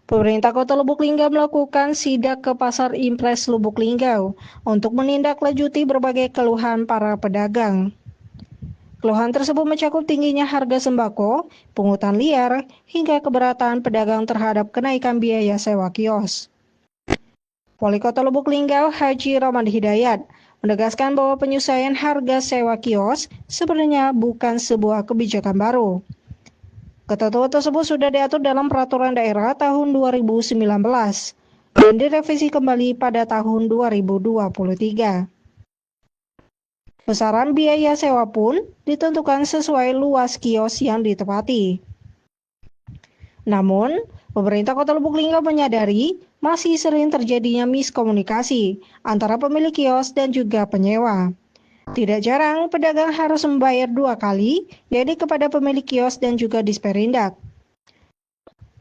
Pemerintah Kota Lubuk Linggau melakukan sidak ke Pasar Impres Lubuk Linggau untuk menindaklanjuti berbagai keluhan para pedagang. Keluhan tersebut mencakup tingginya harga sembako, pungutan liar, hingga keberatan pedagang terhadap kenaikan biaya sewa kios. Wali Kota Lubuk Linggau Haji Ramad Hidayat menegaskan bahwa penyesuaian harga sewa kios sebenarnya bukan sebuah kebijakan baru. Ketentuan tersebut sudah diatur dalam Peraturan Daerah tahun 2019 dan direvisi kembali pada tahun 2023. Besaran biaya sewa pun ditentukan sesuai luas kios yang ditempati. Namun, pemerintah Kota Lubuk Linggau menyadari masih sering terjadinya miskomunikasi antara pemilik kios dan juga penyewa. Tidak jarang pedagang harus membayar 2 kali, yaitu kepada pemilik kios dan juga Disperindak.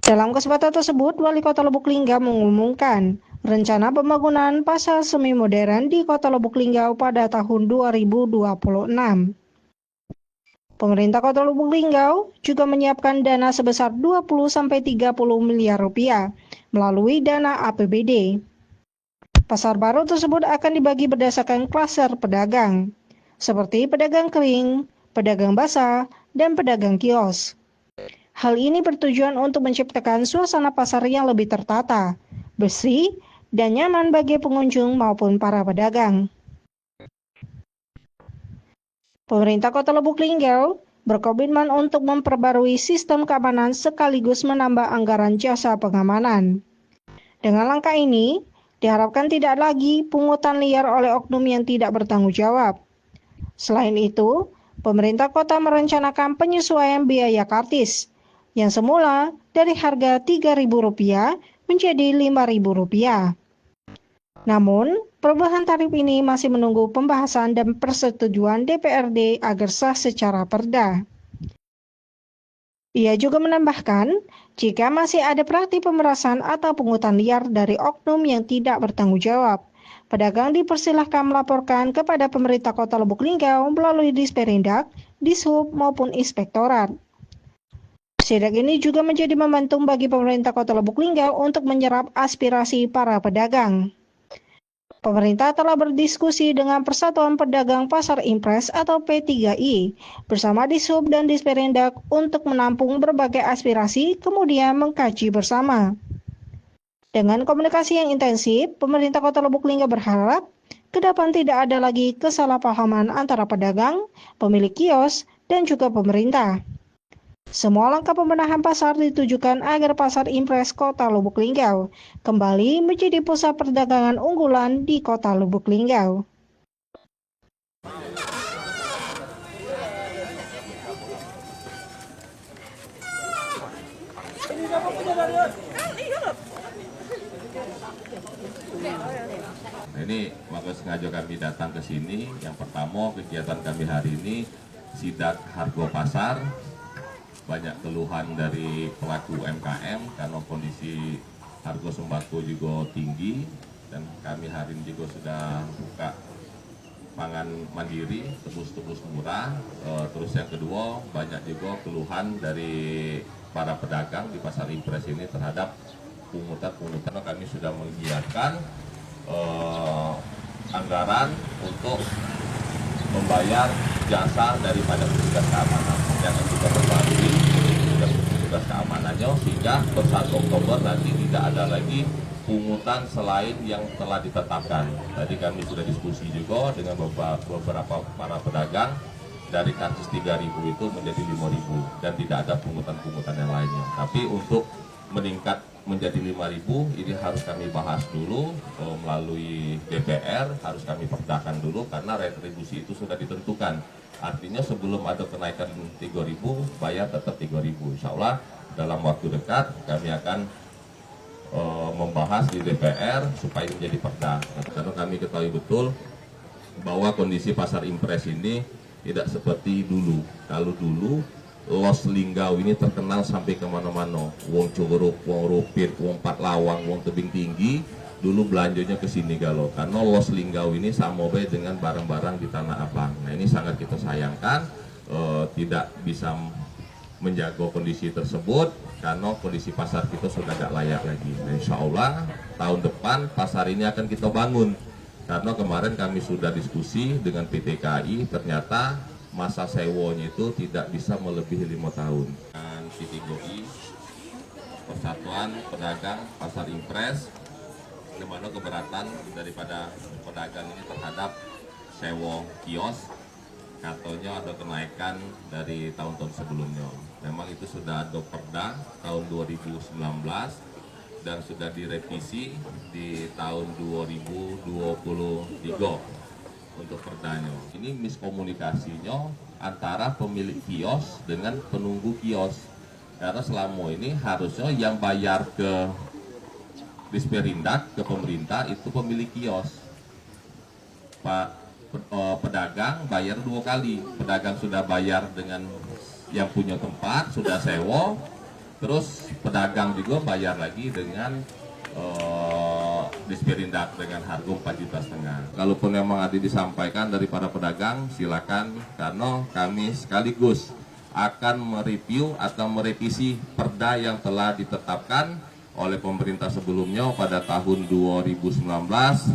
Dalam kesempatan tersebut, Wali Kota Lubuk Linggau mengumumkan rencana pembangunan pasar semi modern di Kota Lubuk Linggau pada tahun 2026. Pemerintah Kota Lubuk Linggau juga menyiapkan dana sebesar 20-30 miliar rupiah melalui dana APBD. Pasar baru tersebut akan dibagi berdasarkan klaster pedagang, seperti pedagang kering, pedagang basah, dan pedagang kios. Hal ini bertujuan untuk menciptakan suasana pasar yang lebih tertata, bersih, dan nyaman bagi pengunjung maupun para pedagang. Pemerintah Kota Lubuk Linggau berkomitmen untuk memperbarui sistem keamanan sekaligus menambah anggaran jasa pengamanan. Dengan langkah ini, diharapkan tidak lagi pungutan liar oleh oknum yang tidak bertanggung jawab. Selain itu, pemerintah kota merencanakan penyesuaian biaya kartis yang semula dari harga Rp3.000 menjadi Rp5.000. Namun, perubahan tarif ini masih menunggu pembahasan dan persetujuan DPRD agar sah secara perda. Ia juga menambahkan, jika masih ada praktik pemerasan atau pungutan liar dari oknum yang tidak bertanggung jawab, pedagang dipersilahkan melaporkan kepada pemerintah Kota Lubuk Linggau melalui Disperindak, Dishub maupun Inspektorat. Sidak ini juga menjadi momentum bagi pemerintah Kota Lubuk Linggau untuk menyerap aspirasi para pedagang. Pemerintah telah berdiskusi dengan Persatuan Pedagang Pasar Impres atau P3I bersama Dishub dan Disperindak untuk menampung berbagai aspirasi kemudian mengkaji bersama. Dengan komunikasi yang intensif, pemerintah Kota Lubuk Linggau berharap ke depan tidak ada lagi kesalahpahaman antara pedagang, pemilik kios, dan juga pemerintah. Semua langkah pembenahan pasar ditujukan agar Pasar Impres Kota Lubuk Linggau kembali menjadi pusat perdagangan unggulan di Kota Lubuk Linggau. Nah, ini maka sengaja kami datang ke sini. Yang pertama, kegiatan kami hari ini sidak harga pasar. Banyak keluhan dari pelaku UMKM karena kondisi harga sembako juga tinggi, dan kami hari ini juga sudah buka pangan mandiri tebus-tebus murah. Terus yang kedua, banyak juga keluhan dari para pedagang di Pasar Impres ini terhadap pungutan. Kami sudah menggiatkan anggaran untuk membayar jasa daripada petugas keamanan yang juga berbarui dan petugas keamanannya, sehingga per 1 Oktober nanti tidak ada lagi pungutan selain yang telah ditetapkan. Tadi kami sudah diskusi juga dengan beberapa para pedagang, dari karcis 3.000 itu menjadi 5.000 dan tidak ada pungutan-pungutan yang lainnya. Tapi untuk meningkat menjadi 5.000 ini harus kami bahas dulu melalui DPR, harus kami perdakan dulu karena retribusi itu sudah ditentukan. Artinya sebelum ada kenaikan 3.000, bayar tetap 3.000. Insya Allah dalam waktu dekat kami akan membahas di DPR supaya menjadi perda. Karena kami ketahui betul bahwa kondisi Pasar Impres ini tidak seperti dulu. Kalau dulu Los Linggau ini terkenal sampai kemana-mana. Wong Cogorok, Wong Rupit, Wong Patlawang, Wong Tebing Tinggi, dulu belanjanya ke sini galau. Karena Los Linggau ini sama baik dengan barang-barang di Tanah Abang. Nah ini sangat kita sayangkan, tidak bisa menjaga kondisi tersebut karena kondisi pasar kita sudah tidak layak lagi. Dan insya Allah tahun depan pasar ini akan kita bangun karena kemarin kami sudah diskusi dengan PT KAI, ternyata masa sewanya itu tidak bisa melebihi 5 tahun. Dan PTGOI, Persatuan Pedagang Pasar Impres, di mana keberatan daripada pedagang ini terhadap sewa kios, katanya ada kenaikan dari tahun-tahun sebelumnya. Memang itu sudah ada perda tahun 2019 dan sudah direvisi di tahun 2023 untuk perdanya. Ini miskomunikasinya antara pemilik kios dengan penunggu kios. Karena selama ini harusnya yang bayar ke Disperindak, ke pemerintah itu pemilik kios. Pedagang bayar 2 kali. Pedagang sudah bayar dengan yang punya tempat, sudah sewa, terus pedagang juga bayar lagi dengan Disperindak dengan harga 4,5 juta. Kalaupun memang ada disampaikan dari para pedagang, silakan, karena kami sekaligus akan mereview atau merevisi perda yang telah ditetapkan oleh pemerintah sebelumnya pada tahun 2019,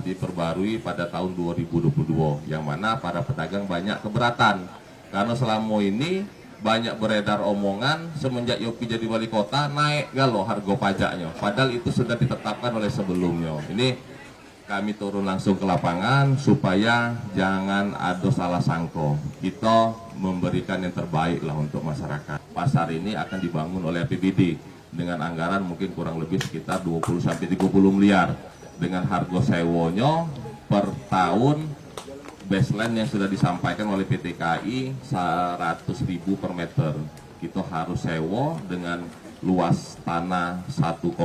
diperbarui pada tahun 2022, yang mana para pedagang banyak keberatan karena selama ini banyak beredar omongan semenjak Yopi jadi wali kota naik galo harga pajaknya, padahal itu sudah ditetapkan oleh sebelumnya. Ini kami turun langsung ke lapangan supaya jangan ada salah sangka, kita memberikan yang terbaik lah untuk masyarakat. Pasar ini akan dibangun oleh APBD dengan anggaran mungkin kurang lebih sekitar 20-30 miliar, dengan harga sewanya per tahun baseline yang sudah disampaikan oleh PT KAI 100.000 per meter. Kita harus sewa dengan luas tanah 1,5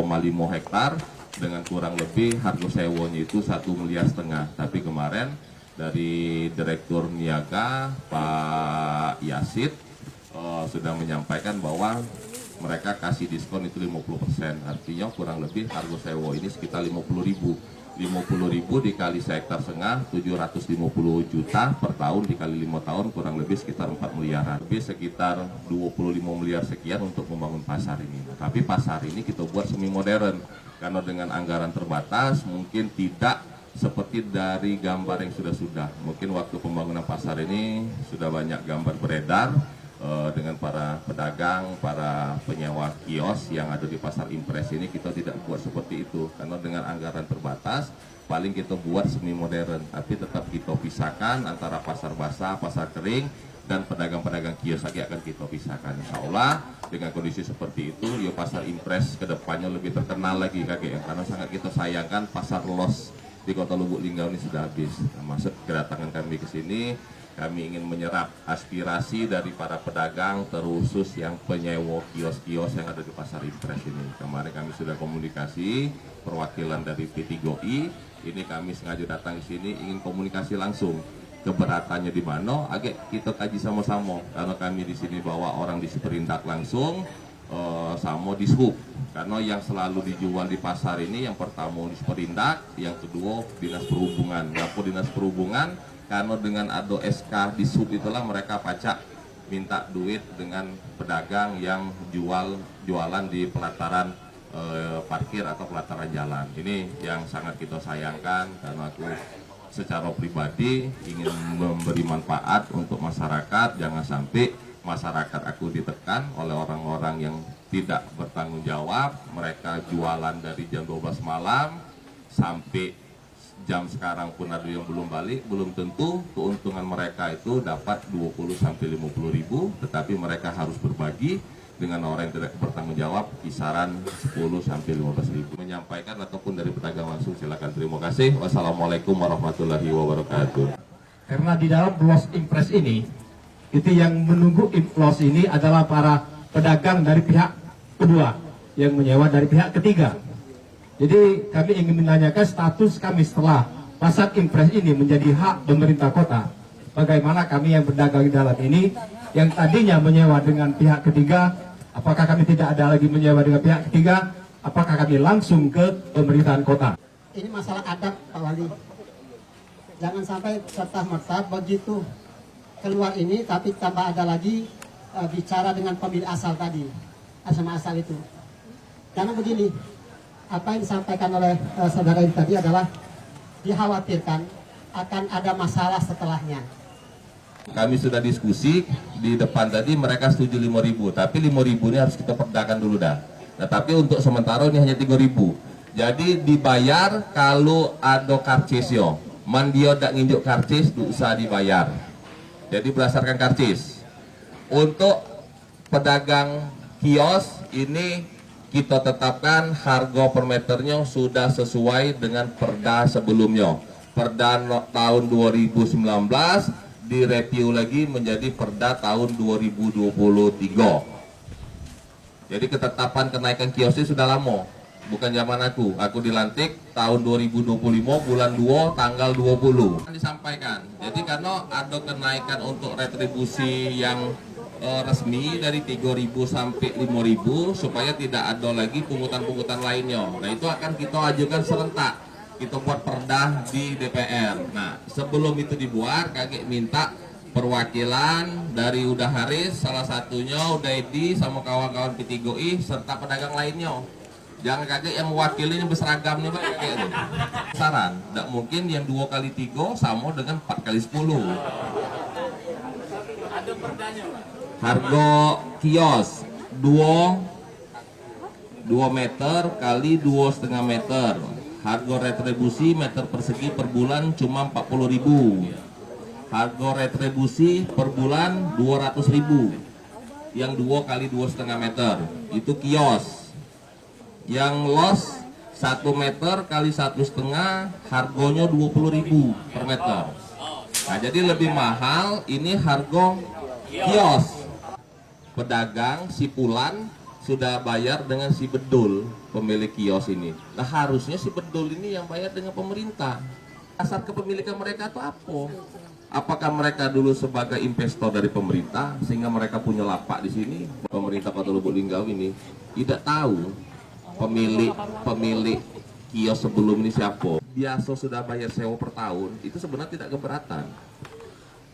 hektar dengan kurang lebih harga sewanya itu 1,5 miliar. Tapi kemarin dari Direktur Niaga Pak Yasid sudah menyampaikan bahwa mereka kasih diskon itu 50%, artinya kurang lebih harga sewa ini sekitar 50.000 dikali sehektare setengah 750 juta per tahun, dikali 5 tahun kurang lebih sekitar 4 miliaran, lebih sekitar 25 miliar sekian untuk membangun pasar ini. Tapi pasar ini kita buat semi modern karena dengan anggaran terbatas mungkin tidak seperti dari gambar yang sudah-sudah. Mungkin waktu pembangunan pasar ini sudah banyak gambar beredar dengan para pedagang, para penyewa kios yang ada di pasar Impres ini. Kita tidak buat seperti itu karena dengan anggaran terbatas paling kita buat semi modern, tapi tetap kita pisahkan antara pasar basah, pasar kering, dan pedagang-pedagang kios lagi akan kita pisahkan. Insya Allah dengan kondisi seperti itu, ya pasar Impres kedepannya lebih terkenal lagi kakek, karena sangat kita sayangkan pasar los di Kota Lubuk Linggau ini sudah habis. Maksud kedatangan kami ke sini, kami ingin menyerap aspirasi dari para pedagang, terkhusus yang penyewa kios-kios yang ada di pasar Impres ini. Kemarin kami sudah komunikasi, perwakilan dari PTGOI, ini kami sengaja datang ke sini ingin komunikasi langsung. Keberatannya di mana, agak kita kaji sama-sama. Karena kami di sini bawa orang Disperindak langsung, sama Dishub. Karena yang selalu dijual di pasar ini, yang pertama Disperindak, yang kedua Dinas Perhubungan. Kenapa Dinas Perhubungan? Karena dengan ada SK Dishub itulah mereka pacak minta duit dengan pedagang yang jualan di pelataran parkir atau pelataran jalan. Ini yang sangat kita sayangkan, karena aku secara pribadi ingin memberi manfaat untuk masyarakat. Jangan sampai masyarakat aku ditekan oleh orang-orang yang tidak bertanggung jawab. Mereka jualan dari jam 12 malam sampai jam sekarang pun ada yang belum balik. Belum tentu keuntungan mereka itu dapat 20-50 ribu, tetapi mereka harus berbagi dengan orang yang tidak bertanggung jawab kisaran 10-15 ribu. Menyampaikan ataupun dari pedagang langsung, silakan. Terima kasih. Wassalamualaikum warahmatullahi wabarakatuh. Karena di dalam los Impres ini, itu yang menunggu los ini adalah para pedagang dari pihak kedua yang menyewa dari pihak ketiga. Jadi kami ingin menanyakan status kami setelah pasar Impres ini menjadi hak pemerintah kota. Bagaimana kami yang berdagang di dalam ini, yang tadinya menyewa dengan pihak ketiga, apakah kami tidak ada lagi menyewa dengan pihak ketiga, apakah kami langsung ke pemerintahan kota? Ini masalah adab, Pak Wali. Jangan sampai serta-merta begitu keluar ini, tapi tambah ada lagi bicara dengan pemilik asal tadi, sama asal itu. Karena begini, apa yang disampaikan oleh saudara ini tadi adalah dikhawatirkan akan ada masalah setelahnya. Kami sudah diskusi di depan tadi, mereka setuju 5.000, tapi 5.000 ini harus kita perdagangkan dulu dah. Nah, tapi untuk sementara ini hanya 3.000. Jadi dibayar kalau ada karcis yo. Mandio dak nginjuk karcis usah dibayar. Jadi berdasarkan karcis. Untuk pedagang kios ini kita tetapkan harga per meternya sudah sesuai dengan perda sebelumnya. Perda tahun 2019 direview lagi menjadi perda tahun 2023. Jadi ketetapan kenaikan kiosnya sudah lama. Bukan zaman aku dilantik tahun 2025 bulan 2 tanggal 20 disampaikan. Jadi karena ada kenaikan untuk retribusi yang resmi dari 3.000 sampai 5.000 supaya tidak ada lagi pungutan-pungutan lainnya. Nah, itu akan kita ajukan serentak. Kita buat perda di DPR. Nah, sebelum itu dibuat, kakek minta perwakilan dari Udah Haris, salah satunya Udah Edi sama kawan-kawan P3I serta pedagang lainnya. Jangan kakek yang mewakili yang berseragam nih, Pak, kakek itu. Saran, tidak mungkin yang 2 kali 3 sama dengan 4 kali 10. Ada perdanya, Pak. Harga kios 2 meter kali 2,5 meter. Harga retribusi meter persegi per bulan cuma 40.000. Harga retribusi per bulan 200.000. Yang 2 kali 2,5 meter itu kios. Yang los 1 meter kali 1,5 harganya 20.000 per meter. Nah, jadi lebih mahal ini harga kios. Pedagang si Pulan sudah bayar dengan si Bedul, pemilik kios ini. Nah, harusnya si Bedul ini yang bayar dengan pemerintah. Asal kepemilikan mereka itu apa? Apakah mereka dulu sebagai investor dari pemerintah sehingga mereka punya lapak di sini? Pemerintah Kota Lubuk Linggau ini tidak tahu pemilik kios sebelum ini siapa. Biasa sudah bayar sewa per tahun, itu sebenarnya tidak keberatan.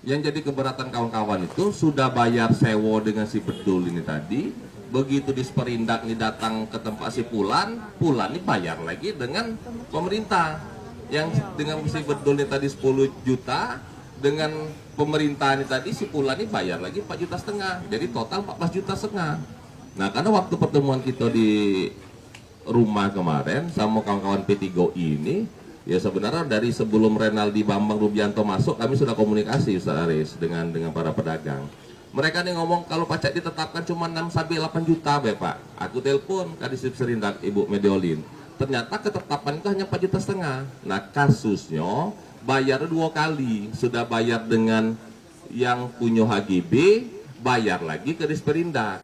Yang jadi keberatan kawan-kawan itu sudah bayar sewa dengan si Bedul ini tadi. Begitu disperindak nih datang ke tempat si Pulan ini bayar lagi dengan pemerintah. Yang dengan si Bedul ini tadi 10 juta, dengan pemerintah ini tadi si Pulan ini bayar lagi 4,5 juta. Jadi total 14,5 juta. Nah, karena waktu pertemuan kita di rumah kemarin sama kawan-kawan P3I ini, ya sebenarnya dari sebelum Renaldi Bambang Rubianto masuk kami sudah komunikasi Ustaz Aris dengan para pedagang. Mereka nih ngomong kalau pajak ditetapkan cuma 6-8 juta Bapak. Aku telepon Kadisip Serindak Ibu Mediolin. Ternyata ketetapan itu hanya 4,5 juta. Nah, kasusnya bayar 2 kali. Sudah bayar dengan yang punya HGB, bayar lagi ke Disperindak.